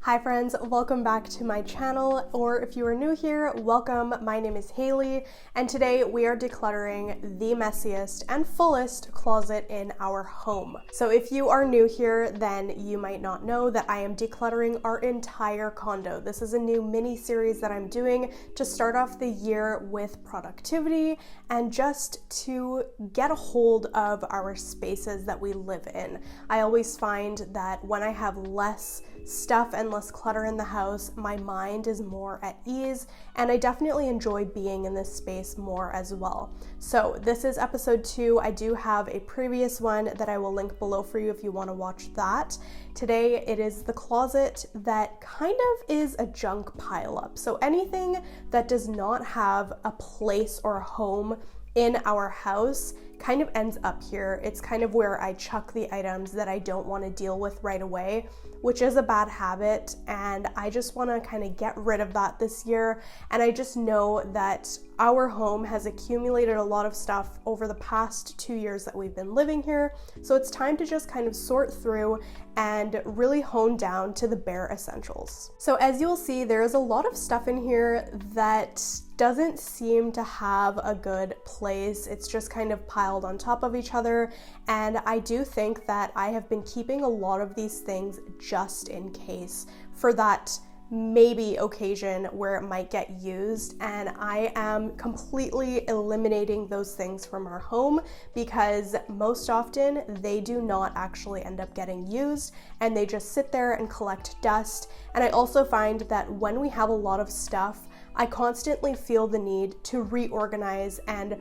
Hi friends, welcome back to my channel, or if you are new here, welcome. My name is Haley, and today we are decluttering the messiest and fullest closet in our home. So if you are new here, then you might not know that I am decluttering our entire condo. This is a new mini series that I'm doing to start off the year with productivity and just to get a hold of our spaces that we live in. I always find that when I have less stuff and less clutter in the house, my mind is more at ease, and I definitely enjoy being in this space more as well. So this is episode 2. I do have a previous one that I will link below for you if you want to watch that. Today it is the closet that kind of is a junk pileup. So anything that does not have a place or a home in our house kind of ends up here. It's kind of where I chuck the items that I don't want to deal with right away, which is a bad habit, and I just want to kind of get rid of that this year. And I just know that our home has accumulated a lot of stuff over the past 2 years that we've been living here, so it's time to just kind of sort through and really hone down to the bare essentials. So as you'll see, there is a lot of stuff in here that doesn't seem to have a good place. It's just kind of piled on top of each other, and I do think that I have been keeping a lot of these things just in case for that maybe occasion where it might get used, and I am completely eliminating those things from our home because most often they do not actually end up getting used and they just sit there and collect dust. And I also find that when we have a lot of stuff, I constantly feel the need to reorganize and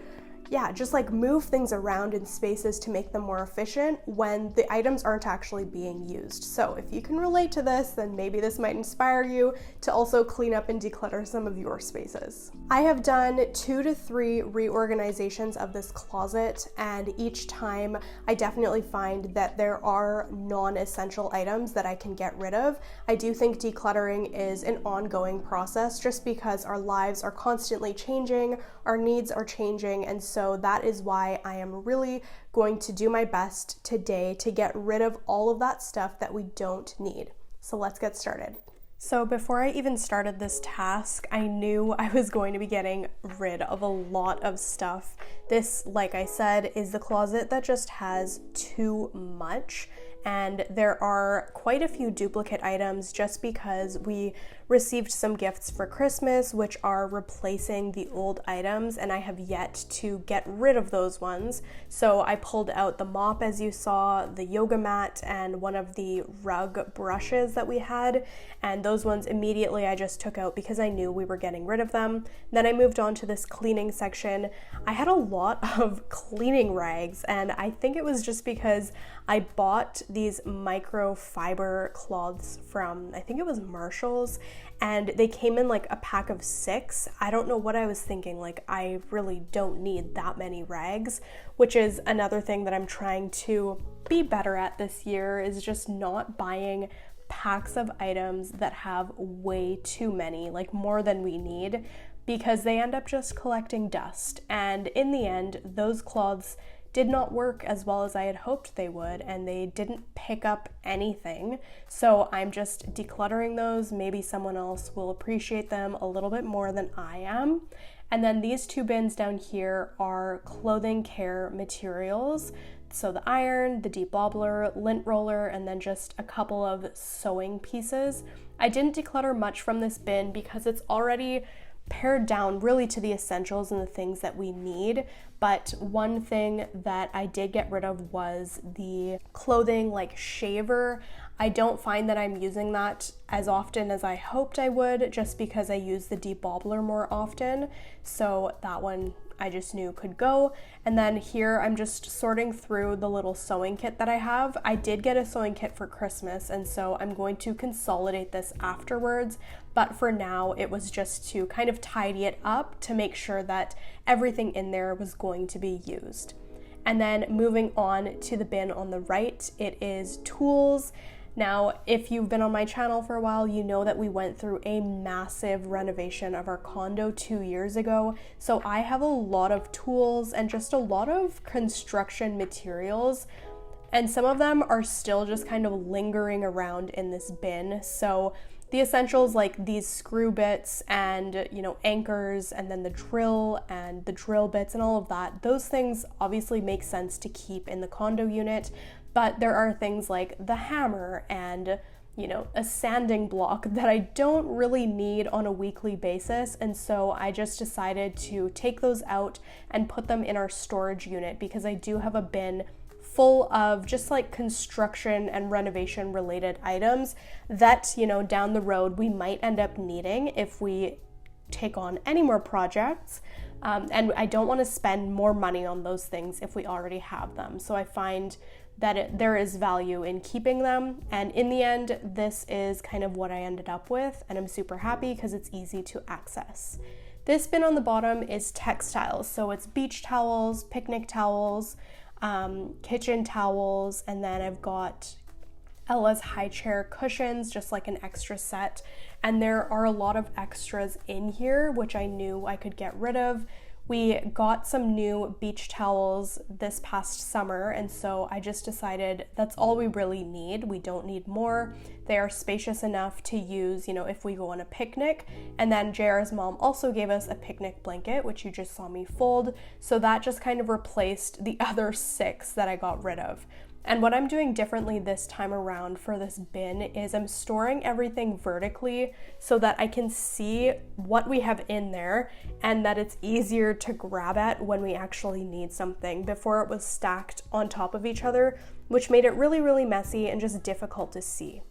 just like move things around in spaces to make them more efficient when the items aren't actually being used. So if you can relate to this, then maybe this might inspire you to also clean up and declutter some of your spaces. I have done 2 to 3 reorganizations of this closet, and each time I definitely find that there are non-essential items that I can get rid of. I do think decluttering is an ongoing process just because our lives are constantly changing, our needs are changing, and so that is why I am really going to do my best today to get rid of all of that stuff that we don't need. So let's get started. So before I even started this task, I knew I was going to be getting rid of a lot of stuff. This, like I said, is the closet that just has too much, and there are quite a few duplicate items just because we received some gifts for Christmas which are replacing the old items, and I have yet to get rid of those ones. So I pulled out the mop, as you saw, the yoga mat, and one of the rug brushes that we had, and those ones immediately I just took out because I knew we were getting rid of them. Then I moved on to this cleaning section. I had a lot of cleaning rags, and I think it was just because I bought these microfiber cloths from, I think it was Marshall's, and they came in like a pack of 6. I don't know what I was thinking, like I really don't need that many rags, which is another thing that I'm trying to be better at this year, is just not buying packs of items that have way too many, like more than we need, because they end up just collecting dust. And in the end, those cloths did not work as well as I had hoped they would, and they didn't pick up anything. So I'm just decluttering those. Maybe someone else will appreciate them a little bit more than I am. And then these 2 bins down here are clothing care materials. So the iron, the debobbler, lint roller, and then just a couple of sewing pieces. I didn't declutter much from this bin because it's already pared down really to the essentials and the things that we need. But one thing that I did get rid of was the clothing like shaver. I don't find that I'm using that as often as I hoped I would, just because I use the debobbler more often. So that one I just knew could go. And then here I'm just sorting through the little sewing kit that I have. I did get a sewing kit for Christmas, and so I'm going to consolidate this afterwards. But for now, it was just to kind of tidy it up to make sure that everything in there was going to be used. And then moving on to the bin on the right, it is tools. Now, if you've been on my channel for a while, you know that we went through a massive renovation of our condo 2 years ago. So I have a lot of tools and just a lot of construction materials and some of them are still just kind of lingering around in this bin. So the essentials like these screw bits and, anchors, and then the drill and the drill bits and all of that, those things obviously make sense to keep in the condo unit, but there are things like the hammer and, a sanding block that I don't really need on a weekly basis, and so I just decided to take those out and put them in our storage unit because I do have a bin full of just like construction and renovation related items that, down the road we might end up needing if we take on any more projects. And I don't want to spend more money on those things if we already have them. So I find that there is value in keeping them. And in the end, this is kind of what I ended up with. And I'm super happy because it's easy to access. This bin on the bottom is textiles. So it's beach towels, picnic towels, kitchen towels, and then I've got Ella's high chair cushions, just like an extra set. And there are a lot of extras in here, which I knew I could get rid of. We got some new beach towels this past summer, and so I just decided that's all we really need. We don't need more. They are spacious enough to use, if we go on a picnic. And then JR's mom also gave us a picnic blanket, which you just saw me fold. So that just kind of replaced the other 6 that I got rid of. And what I'm doing differently this time around for this bin is I'm storing everything vertically so that I can see what we have in there and that it's easier to grab at when we actually need something. Before it was stacked on top of each other, which made it really, really messy and just difficult to see.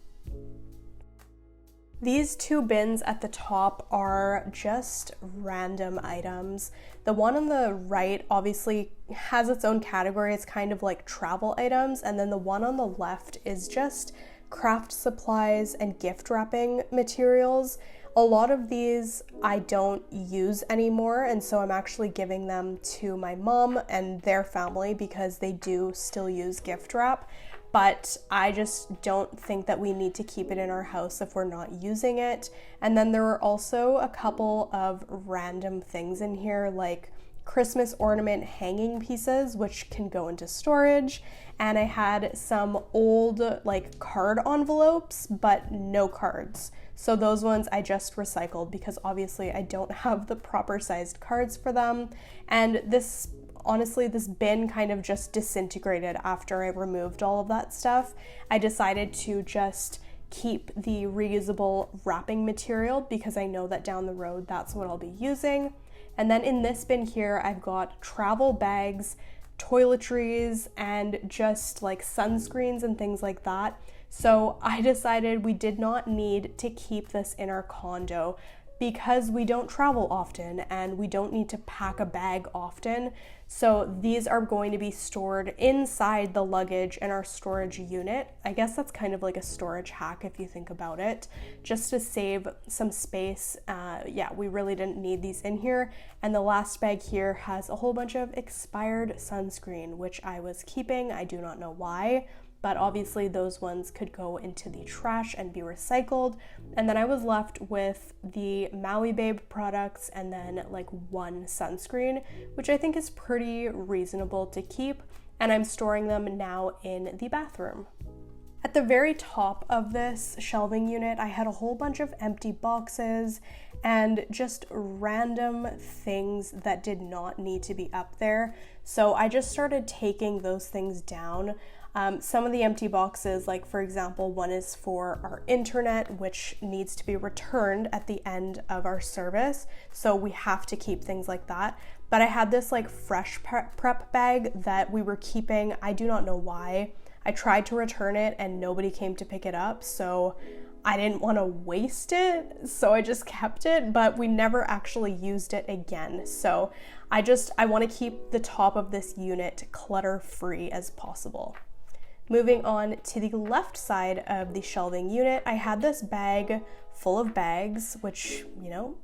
These 2 bins at the top are just random items. The one on the right obviously has its own category. It's kind of like travel items. And then the one on the left is just craft supplies and gift wrapping materials. A lot of these I don't use anymore, and so I'm actually giving them to my mom and their family because they do still use gift wrap. But I just don't think that we need to keep it in our house if we're not using it. And then there were also a couple of random things in here, like Christmas ornament hanging pieces, which can go into storage. And I had some old card envelopes, but no cards. So those ones I just recycled because obviously I don't have the proper sized cards for them. And honestly, this bin kind of just disintegrated after I removed all of that stuff. I decided to just keep the reusable wrapping material because I know that down the road that's what I'll be using. And then in this bin here, I've got travel bags, toiletries, and just like sunscreens and things like that. So I decided we did not need to keep this in our condo because we don't travel often and we don't need to pack a bag often. So these are going to be stored inside the luggage in our storage unit. I guess that's kind of like a storage hack if you think about it, just to save some space. We really didn't need these in here. And the last bag here has a whole bunch of expired sunscreen, which I was keeping. I do not know why, but obviously those ones could go into the trash and be recycled. And then I was left with the Maui Babe products and then like one sunscreen, which I think is pretty reasonable to keep. And I'm storing them now in the bathroom. At the very top of this shelving unit, I had a whole bunch of empty boxes and just random things that did not need to be up there. So I just started taking those things down. Some of the empty boxes, like for example, one is for our internet, which needs to be returned at the end of our service. So we have to keep things like that. But I had this like fresh prep bag that we were keeping. I do not know why. I tried to return it and nobody came to pick it up. So I didn't want to waste it. So I just kept it, but we never actually used it again. So I want to keep the top of this unit clutter-free as possible. Moving on to the left side of the shelving unit, I had this bag full of bags, which,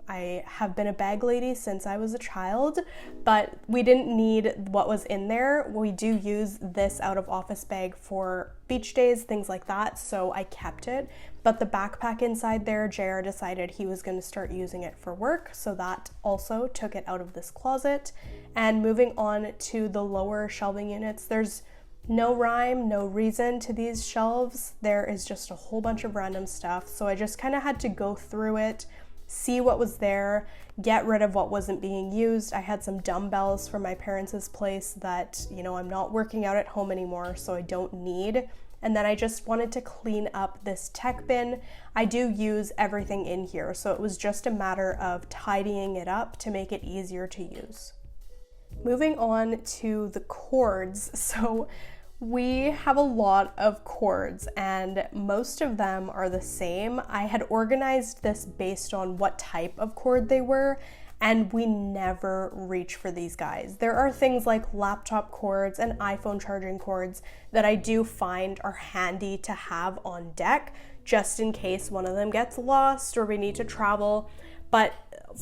I have been a bag lady since I was a child, but we didn't need what was in there. We do use this out of office bag for beach days, things like that, so I kept it. But the backpack inside there, JR decided he was going to start using it for work, so that also took it out of this closet. And moving on to the lower shelving units, there's No rhyme, no reason to these shelves. There is just a whole bunch of random stuff. So I just kind of had to go through it, see what was there, get rid of what wasn't being used. I had some dumbbells from my parents' place that, I'm not working out at home anymore, so I don't need. And then I just wanted to clean up this tech bin. I do use everything in here, so it was just a matter of tidying it up to make it easier to use. Moving on to the cords. So we have a lot of cords and most of them are the same. I had organized this based on what type of cord they were, and we never reach for these guys. There are things like laptop cords and iPhone charging cords that I do find are handy to have on deck, just in case one of them gets lost or we need to travel. But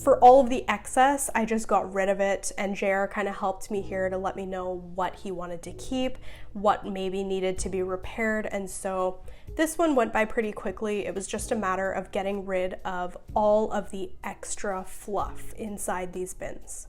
for all of the excess, I just got rid of it, and JR kind of helped me here to let me know what he wanted to keep, what maybe needed to be repaired, and so this one went by pretty quickly. It was just a matter of getting rid of all of the extra fluff inside these bins.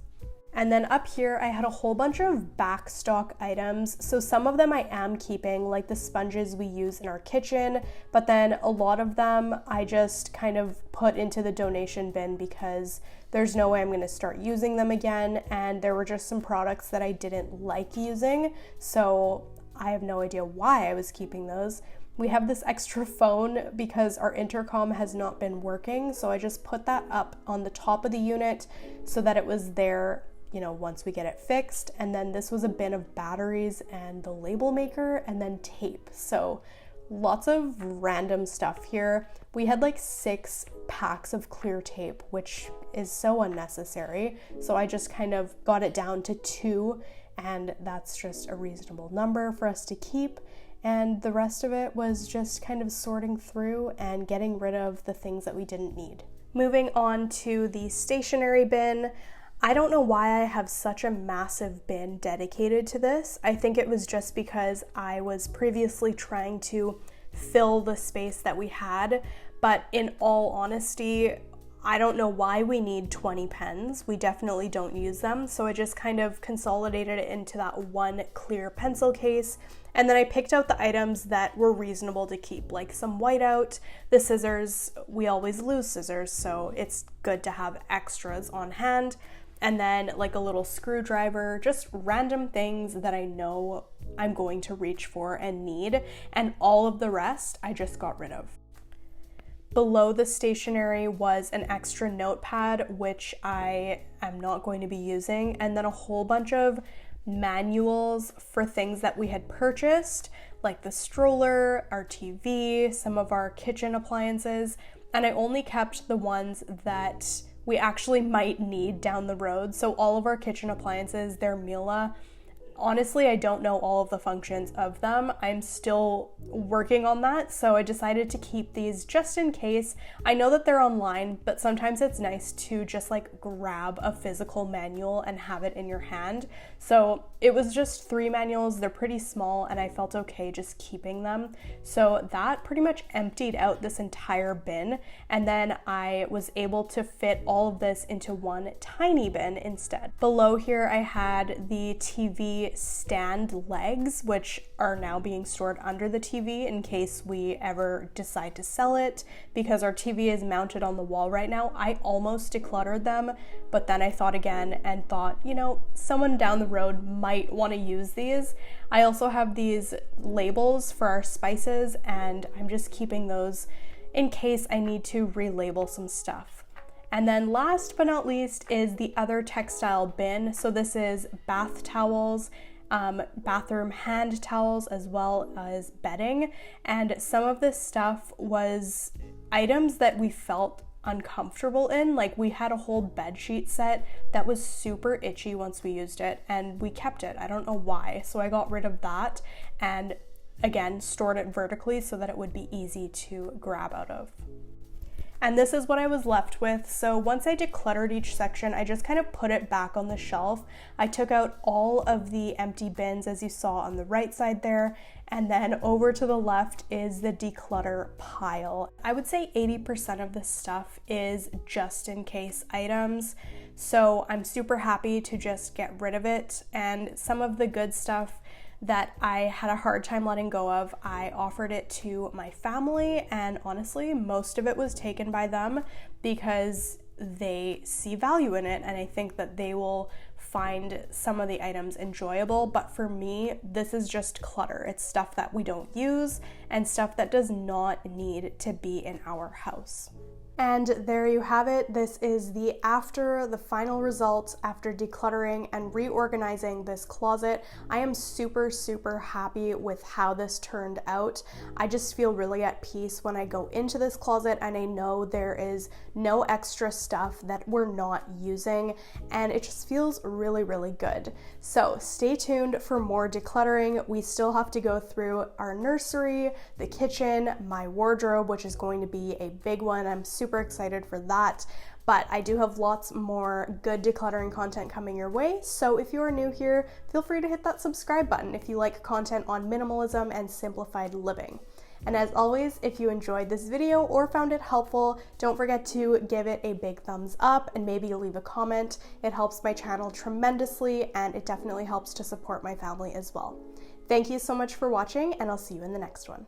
And then up here, I had a whole bunch of back stock items. So some of them I am keeping, like the sponges we use in our kitchen, but then a lot of them I just kind of put into the donation bin because there's no way I'm gonna start using them again. And there were just some products that I didn't like using, so I have no idea why I was keeping those. We have this extra phone because our intercom has not been working, so I just put that up on the top of the unit so that it was there once we get it fixed. And then this was a bin of batteries and the label maker and then tape. So lots of random stuff here. We had like 6 packs of clear tape, which is so unnecessary. So I just kind of got it down to 2, and that's just a reasonable number for us to keep. And the rest of it was just kind of sorting through and getting rid of the things that we didn't need. Moving on to the stationery bin. I don't know why I have such a massive bin dedicated to this. I think it was just because I was previously trying to fill the space that we had, but in all honesty, I don't know why we need 20 pens. We definitely don't use them, so I just kind of consolidated it into that one clear pencil case. And then I picked out the items that were reasonable to keep, like some whiteout, the scissors. We always lose scissors, so it's good to have extras on hand. And then like a little screwdriver, just random things that I know I'm going to reach for and need. And all of the rest I just got rid of. Below the stationery was an extra notepad, which I am not going to be using. And then a whole bunch of manuals for things that we had purchased, like the stroller, our TV, some of our kitchen appliances. And I only kept the ones that we actually might need down the road. So all of our kitchen appliances, they're Miele. Honestly, I don't know all of the functions of them. I'm still working on that, so I decided to keep these just in case. I know that they're online, but sometimes it's nice to just like grab a physical manual and have it in your hand. So it was just 3 manuals. They're pretty small, and I felt okay just keeping them. So that pretty much emptied out this entire bin, and then I was able to fit all of this into one tiny bin instead. Below here, I had the TV stand legs, which are now being stored under the TV in case we ever decide to sell it, because our TV is mounted on the wall right now. I almost decluttered them, but then I thought again and thought, someone down the road might want to use these. I also have these labels for our spices, and I'm just keeping those in case I need to relabel some stuff. And then last but not least is the other textile bin. So this is bath towels, bathroom hand towels, as well as bedding. And some of this stuff was items that we felt uncomfortable in. Like we had a whole bed sheet set that was super itchy once we used it, and we kept it. I don't know why. So I got rid of that and again stored it vertically so that it would be easy to grab out of. And this is what I was left with. So once I decluttered each section, I just kind of put it back on the shelf. I took out all of the empty bins, as you saw on the right side there, and then over to the left is the declutter pile. I would say 80% of this stuff is just in case items, so I'm super happy to just get rid of it. And some of the good stuff, that I had a hard time letting go of. I offered it to my family, and honestly, most of it was taken by them because they see value in it, and I think that they will find some of the items enjoyable. But for me, this is just clutter. It's stuff that we don't use and stuff that does not need to be in our house. And there you have it. This is the final results after decluttering and reorganizing this closet. I am super, super happy with how this turned out. I just feel really at peace when I go into this closet and I know there is no extra stuff that we're not using, and it just feels really, really good. So stay tuned for more decluttering. We still have to go through our nursery, the kitchen, my wardrobe, which is going to be a big one. I'm super excited for that, but I do have lots more good decluttering content coming your way. So if you are new here, feel free to hit that subscribe button if you like content on minimalism and simplified living. And as always, if you enjoyed this video or found it helpful, don't forget to give it a big thumbs up and maybe leave a comment. It helps my channel tremendously, and it definitely helps to support my family as well. Thank you so much for watching, and I'll see you in the next one.